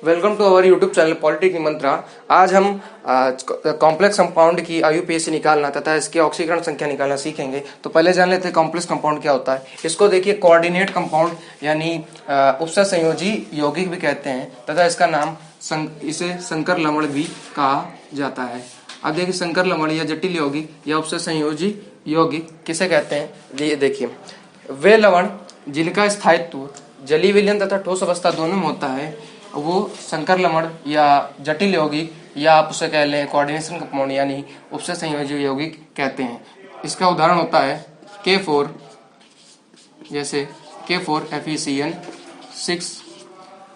Welcome to our YouTube channel polytechnic Mantra. आज हम complex compound की आयुपीएसी निकालना तथा इसके ऑक्सीकरण संख्या निकालना सीखेंगे। तो पहले जान लेते हैं कॉम्प्लेक्स कंपाउंड क्या होता है। इसको देखिए कोऑर्डिनेट कंपाउंड यानी उपसर संयोजी यौगिक भी कहते हैं तथा इसका नाम इसे संकर लवण भी कहा जाता है। अब देखिए संकर लवण या जटिल यौगिक या उपसर संयोजी यौगिक किसे कहते हैं। ये देखिए वे लवण जिनका स्थायित्व जलीय विलयन तथा ठोस अवस्था दोनों में होता है वो संकर लवण या जटिल यौगिक या आप उसे कह लें कोऑर्डिनेशन कंपाउंड यानी उपसर संयोजी यौगिक कहते हैं। इसका उदाहरण होता है K4, जैसे K4 FeCN6।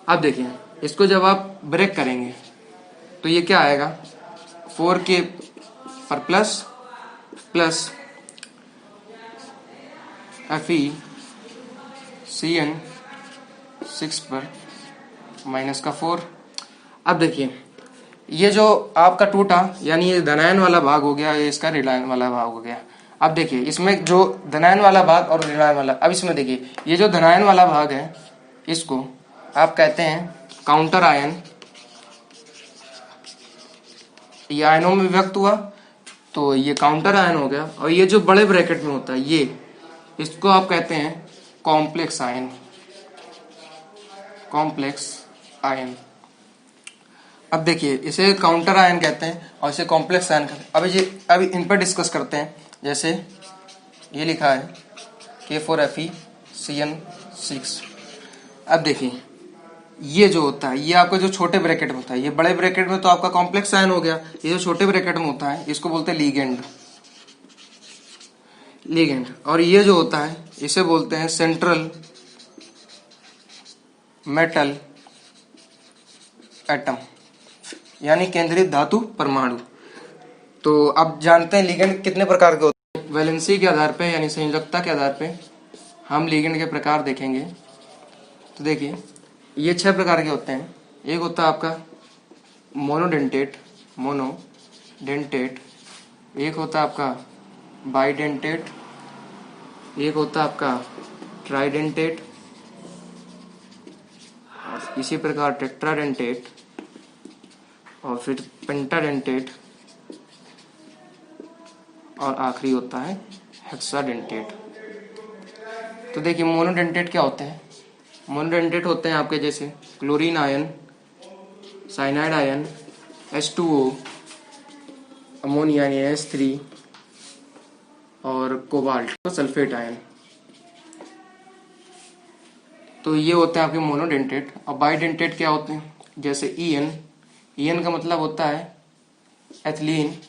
अब देखिए इसको जब आप ब्रेक करेंगे तो ये क्या आएगा 4K पर प्लस प्लस FeCN6 पर माइनस का 4। अब देखिए ये जो आपका टूटा यानी ये धनायन वाला भाग हो गया, ये इसका ऋणायन वाला भाग हो गया। अब देखिए इसमें जो धनायन वाला भाग और ऋणायन वाला, अब इसमें देखिए ये जो धनायन वाला भाग है इसको आप कहते हैं काउंटर आयन। ये आयनों में विभक्त हुआ तो ये काउंटर आयन हो गया। और ये जो बड़े ब्रैकेट में होता है ये, इसको आप कहते हैं कॉम्प्लेक्स आयन, कॉम्प्लेक्स आयन। अब देखिए इसे काउंटर आयन कहते हैं और इसे कॉम्प्लेक्स आयन कहते हैं। अभी इन पर डिस्कस करते हैं। जैसे ये लिखा है K4FeCN6। अब देखिए ये जो होता है ये आपका जो छोटे ब्रैकेट में होता है, ये बड़े ब्रैकेट में तो आपका कॉम्प्लेक्स आयन हो गया। ये जो छोटे ब्रैकेट में होता है इसको बोलते हैं लिगेंड, लिगेंड। और ये जो होता है इसे बोलते हैं सेंट्रल मेटल एटम यानी केंद्रित धातु परमाणु। तो अब जानते हैं लिगेंड कितने प्रकार के होते हैं। वैलेंसी के आधार पे यानी संयोजकता के आधार पे हम लिगेंड के प्रकार देखेंगे। तो देखिए ये 6 प्रकार के होते हैं। एक होता है आपका मोनोडेंटेट, एक होता है आपका बाइडेंटेट, एक होता है आपका ट्राइडेंटेट, इसी प्रकार टेट्राडेंटेट और फिर पेंटाडेंटेट और आखिरी होता है हेक्साडेंटेट। तो देखिए मोनोडेंटेट क्या होते हैं। मोनोडेंटेट होते हैं आपके जैसे chlorine ion, cyanide ion, H2O, ammonia यानी H3 और कोबाल्ट सल्फेट आयन। तो ये होते हैं आपके मोनोडेंटेट। और बाइडेंटेट क्या होते हैं जैसे EN का मतलब होता है एथिलीन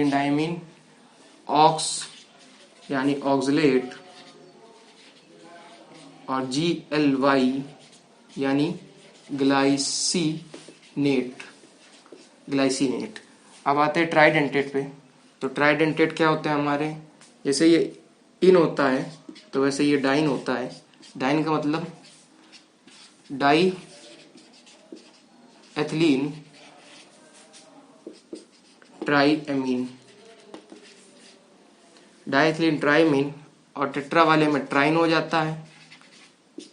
डाइमीन, ऑक्स यानी ऑक्सलेट और GLY यानी ग्लाइसिनेट। अब आते हैं ट्राइडेंटेट पे। तो ट्राइडेंटेट क्या होते हैं हमारे, जैसे ये इन होता है तो वैसे ये डाइन होता है। डाइन का मतलब डाई एथिलीन ट्राइएमीन, डाइएथिलीन ट्राइमीन। और टेट्रा वाले में ट्राइन हो जाता है।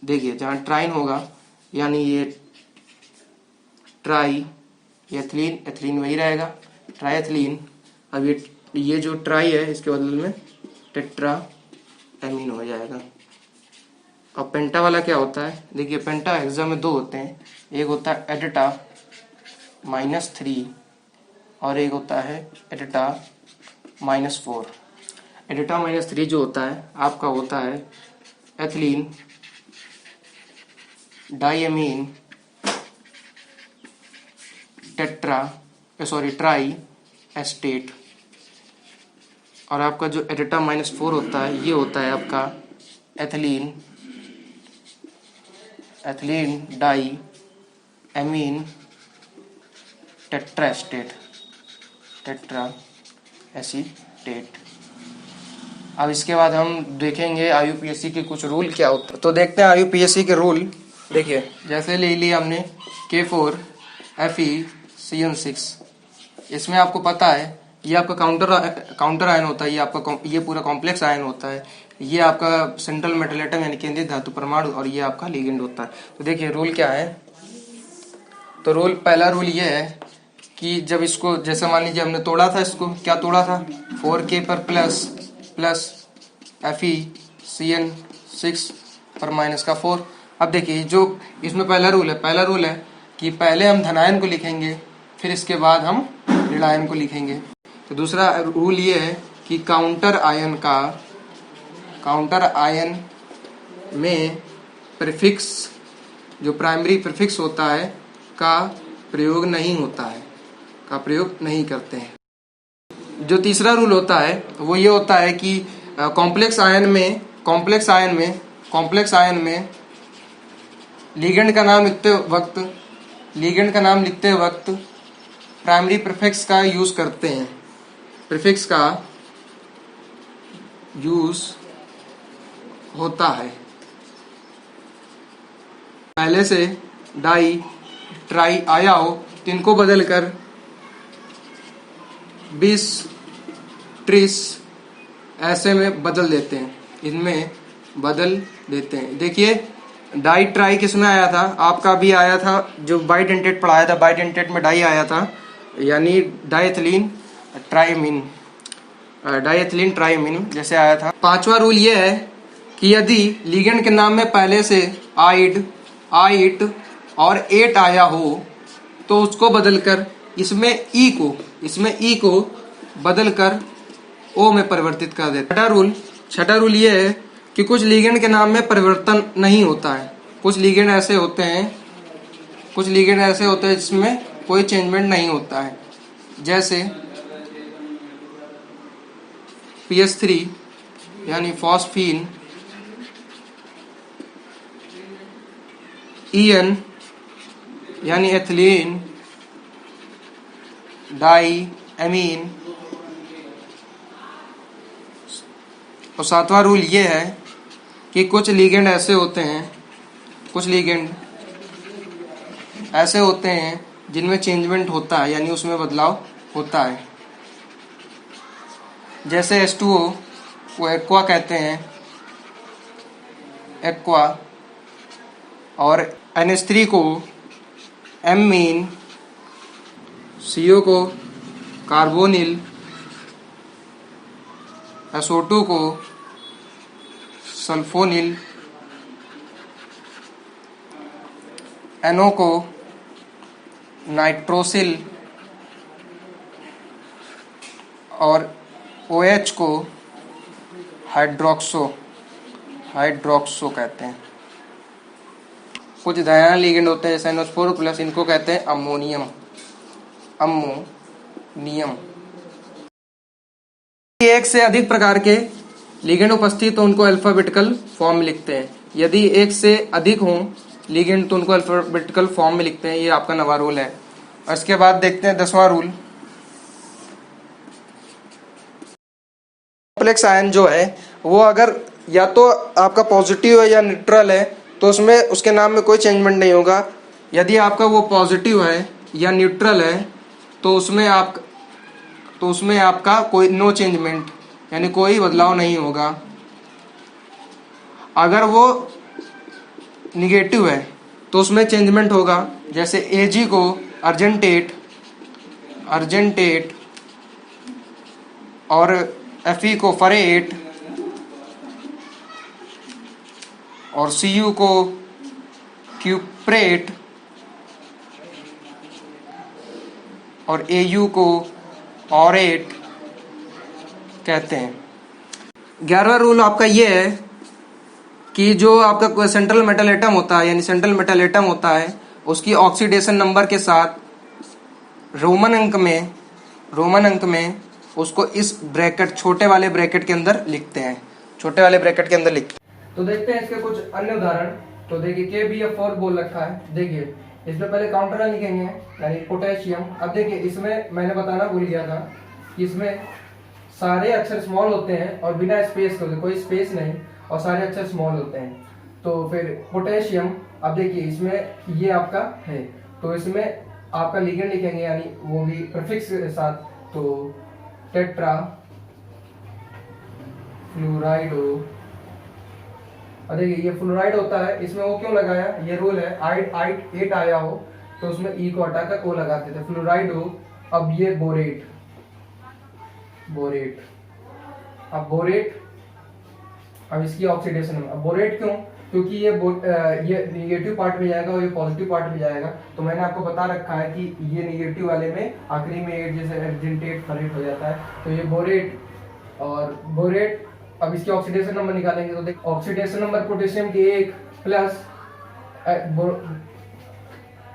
देखिए जहां ट्राइन होगा यानी ये ट्राई एथिलीन, एथिलीन वही रहेगा ट्राइएथिलीन। अब ये जो ट्राई है इसके बदले में टेट्रा एमीन हो जाएगा। और पेंटा वाला क्या होता है, देखिए पेंटा हेक्सा में 2 होते हैं। एक होता है एडेटा -3 और एक होता है एडेटा -4। एडेटा -3 जो होता है आपका होता है एथिलीन डाइएमीन ट्राई एस्टेट। और आपका जो एडेटा -4 होता है ये होता है आपका ethylene di amine tetra acetate. अब इसके बाद हम देखेंगे आयुपीएससी के कुछ रूल क्या होते हैं। तो देखते हैं आयुपीएससी के रूल। देखिए जैसे ले लिया हमने K4FeCN6। इसमें आपको पता है ये आपका काउंटर आयन होता है, ये पूरा कॉम्प्लेक्स आयन होता है, ये आपका सेंट्रल मेटल एटम यानी केंद्रीय धातु परमाणु, और ये आपका लिगेंड होता है। तो देखिए रूल क्या है, तो पहला रूल ये है कि जब इसको जैसे मान लीजिए हमने तोड़ा था, इसको क्या तोड़ा था 4K पर प्लस FeCN6 पर माइनस का 4। अब देखिए जो इसमें पहला रूल है कि पहले हम धनायन को लिखेंगे, फिर इसके बाद हम ऋणायन को लिखेंगे। तो दूसरा रूल ये है कि काउंटर आयन में प्रीफिक्स, जो प्राइमरी प्रीफिक्स होता है का प्रयोग नहीं होता है, का प्रयोग नहीं करते हैं। जो तीसरा रूल होता है वो ये होता है कि कॉम्प्लेक्स आयन में लिगेंड का नाम लिखते वक्त प्राइमरी प्रीफिक्स का यूज करते हैं, प्रीफिक्स का यूज होता है। पहले से डाई ट्राई आया हो तो इनको बदलकर 20 30 ऐसे में बदल देते हैं, इनमें बदल देते हैं। देखिए डाई ट्राई किसमें आया था, आपका भी आया था जो बाइडेंटेट पढ़ाया था, बाइडेंटेट में डाई आया था यानी डाइएथिलीन ट्राइमीन जैसे आया था। पांचवा रूल ये है कि यदि लिगेंड के नाम में पहले से आइड और एट आया हो तो उसको बदलकर इसमें ई को बदलकर ओ में परिवर्तित कर देते। छठा रूल ये है कि कुछ लिगेंड के नाम में परिवर्तन नहीं होता है। कुछ लिगेंड ऐसे होते हैं जिसमें कोई चेंजमेंट नहीं होता है, जैसे PS3 यानी फॉस्फीन, EN यानी एथिलीन, डाई एमीन। और सातवां रूल ये है कि कुछ लिगेंड ऐसे होते हैं जिनमें चेंजमेंट होता है यानी उसमें बदलाव होता है, जैसे H2O को एक्वा कहते हैं, एक्वा, और NH3 को एमीन, CO को कार्बोनिल, SO2 को सल्फोनिल, NO को नाइट्रोसिल और OH को हाइड्रोक्सो कहते हैं। कुछ धारण लिगेंड होते हैं जैसे NH4+, इनको कहते हैं अमोनियम। एक से अधिक प्रकार के लिगेंड उपस्थित तो उनको अल्फाबेटिकल फॉर्म में लिखते हैं। यदि एक से अधिक हो लिगेंड तो उनको अल्फाबेटिकल फॉर्म में लिखते हैं। ये आपका नवा रूल है। और इसके बाद देखते हैं 10वां रूल। कॉम्प्लेक्स आयन जो है वो अगर या तो आपका पॉजिटिव है या न्यूट्रल है तो उसमें उसके नाम में कोई चेंजमेंट नहीं होगा। यदि आपका वो पॉजिटिव है या न्यूट्रल है तो उसमें आपका कोई नो चेंजमेंट यानी कोई बदलाव नहीं होगा। अगर वो निगेटिव है तो उसमें चेंजमेंट होगा, जैसे Ag को अर्जेंटेट और Fe को फरेट और Cu को क्यूप्रेट और Au को ऑरेट कहते हैं। 11वां रूल आपका ये है कि जो आपका सेंट्रल मेटल एटम होता है उसकी ऑक्सीडेशन नंबर के साथ रोमन अंक में उसको इस ब्रैकेट छोटे वाले ब्रैकेट के अंदर लिखते हैं। तो देखते हैं इसके कुछ अन्य उदाहरण। तो देखिए KBF4 बोल रखा है। देखिए इसमें पहले काउंटर लिखेंगे यानी पोटेशियम। अब देखिए इसमें मैंने बताना भूल गया था कि इसमें सारे अक्षर स्मॉल होते हैं और बिना स्पेस के, कोई स्पेस नहीं, और सारे अक्षर स्मॉल होते हैं। तो फिर पोटेशियम, अब देखिए इसमें ये आपका है तो इसमें आपका लिगेंड लिखेंगे यानी वो भी प्रीफिक्स के साथ, तो टेट्रा फ्लोराइडो। और देखिए ये फ्लोराइड होता है, इसमें वो क्यों लगाया, ये रूल है, आइट आइट 8 आया हो तो उसमें ई को हटाकर ओ लगाते थे, फ्लोराइडो। अब ये बोरेट, बोरेट, अब बोरेट, अब इसकी ऑक्सीडेशन है। अब बोरेट क्यों, क्योंकि ये निगेटिव पार्ट में जाएगा और ये पॉजिटिव पार्ट में जाएगा, तो मैंने आपको बता रखा है कि ये निगेटिव वाले में आखिरी में एट जैसे एर्जेंटेट फरेट हो जाता है, तो ये बोरेट और बोरेट। अब इसके ऑक्सीडेशन नंबर निकालेंगे तो देख, ऑक्सीडेशन नंबर पोटेशियम की 1 प्लस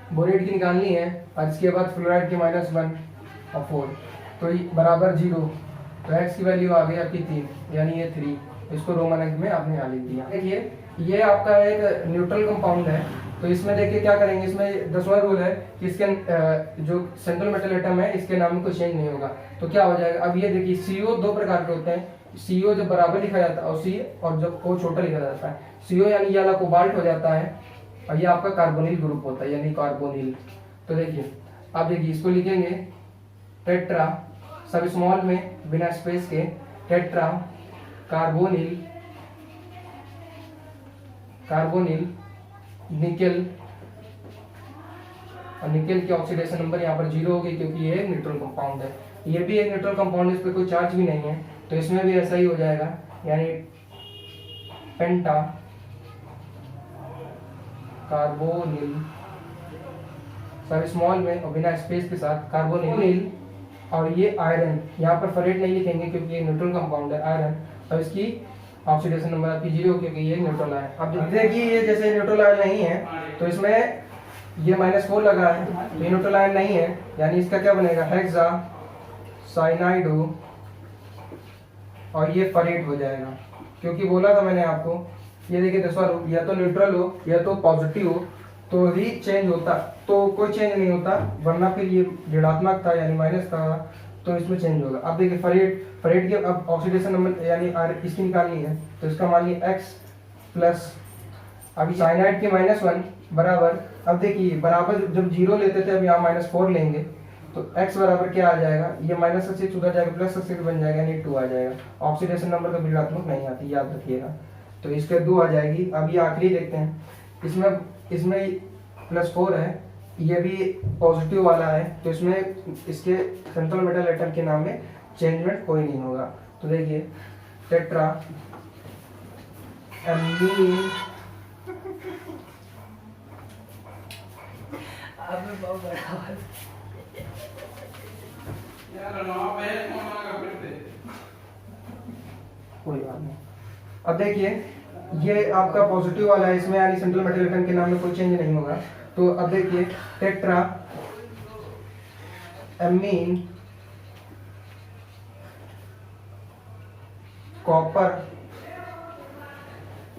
बोरेट की निकालनी है, और इसके बाद फ्लोराइड की -1 और 4, तो ये बराबर 0, तो x की वैल्यू आ गई आपकी 3, यानी ये 3, इसको रोमन अंक में आपने यहाँ लिख दिया। देखिए ये आपका एक न्यूट्रल कंपाउंड है, तो इसमें देखिए क्या करेंगे, इसमें 10वां रूल है कि इसके जो सेंट्रल मेटल एटम है इसके नाम में कोई चेंज नहीं होगा, तो क्या हो जाएगा। अब ये देखिए CO 2 प्रकार के होते हैं, CO जब बराबर लिखा जाता है और C, और जब O छोटा लिखा जाता है, CO यानी ये वाला कोबाल्ट हो जाता है, और ये आपका कार्बोनिल ग्रुप होता है यानी कार्बोनिल। तो देखिए अब देखिए इसको लिखेंगे टेट्रा, सब स्मॉल में बिना स्पेस के, टेट्रा कार्बोनिल, कार्बोनिल निकेल, और निकेल की ऑक्सीडेशन नंबर यहाँ पर 0 होगी क्योंकि ये एक न्यूट्रल कंपाउंड है। ये भी एक न्यूट्रल कंपाउंड है, इस पर कोई चार्ज भी नहीं है, तो इसमें भी ऐसा ही हो जाएगा, यानी पेंटा कार्बोनिल, सब स्मॉल में और बिना स्पेस के साथ, कार्बोनिल। और ये आयरन, यहाँ पर फरेट नहीं लिखेंगे क्योंकि ये न्यूट्रल कंपाउंड है आयरन, और इसकी ऑक्सीडेशन नंबर आपकी 0 क्योंकि ये न्यूट्रल आयन। अब देखिए ये जैसे न्यूट्रल आयन नहीं है तो इसमें ये -4 लगा है, ये न्यूट्रल आयन नहीं है, यानी इसका क्या बनेगा, हेक्सा साइनाइडो, और ये फरेट हो जाएगा, क्योंकि बोला था मैंने आपको, ये देखिए 10वां रूल, या तो न्यूट्रल हो या तो पॉजिटिव हो तो ही चेंज होता, तो कोई चेंज नहीं होता, वरना फिर ये ऋणात्मक था यानी माइनस था तो इसमें चेंज होगा। अब देखिए फरेट, फरेट की अब ऑक्सीडेशन नंबर यानी इसकी निकालनी है, तो इसका मान लीजिए x प्लस, अभी साइनाइड की -1 बराबर, अब देखिए बराबर जब 0 लेते थे अब यहाँ -4 लेंगे, तो x बराबर क्या आ जाएगा, ये -6 उधर जाएगा, +6 बन जाएगा यानी 2 आ जाएगा। ऑक्सीडेशन नंबर कभी ऋणात्मक नहीं आती, याद रखिएगा, तो इसके 2 आ जाएगी। अब ये आखिरी देखते हैं, इसमें +4 है, ये भी पॉजिटिव वाला है, तो इसमें इसके सेंट्रल मेटल एटम के नाम में चेंजमेंट कोई नहीं होगा। तो देखिए टेट्रा एमीन, कोई बात नहीं। अब देखिए ये आपका पॉजिटिव वाला है, इसमें यानी सेंट्रल मेटल एटम के नाम में कोई चेंज नहीं होगा, तो अब देखिए टेट्रा एमीन कॉपर,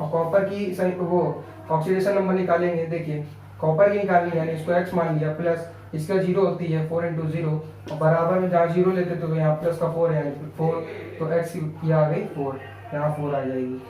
और कॉपर की वो ऑक्सीडेशन नंबर निकालेंगे, देखिए कॉपर की निकालनी यानी इसको x मान लिया, प्लस इसका 0 होती है 4 × 0, और बराबर में जहाँ 0 लेते तो यहाँ प्लस का 4 है यानी 4, तो x की आ गई 4, यहाँ 4 आ जाएगी।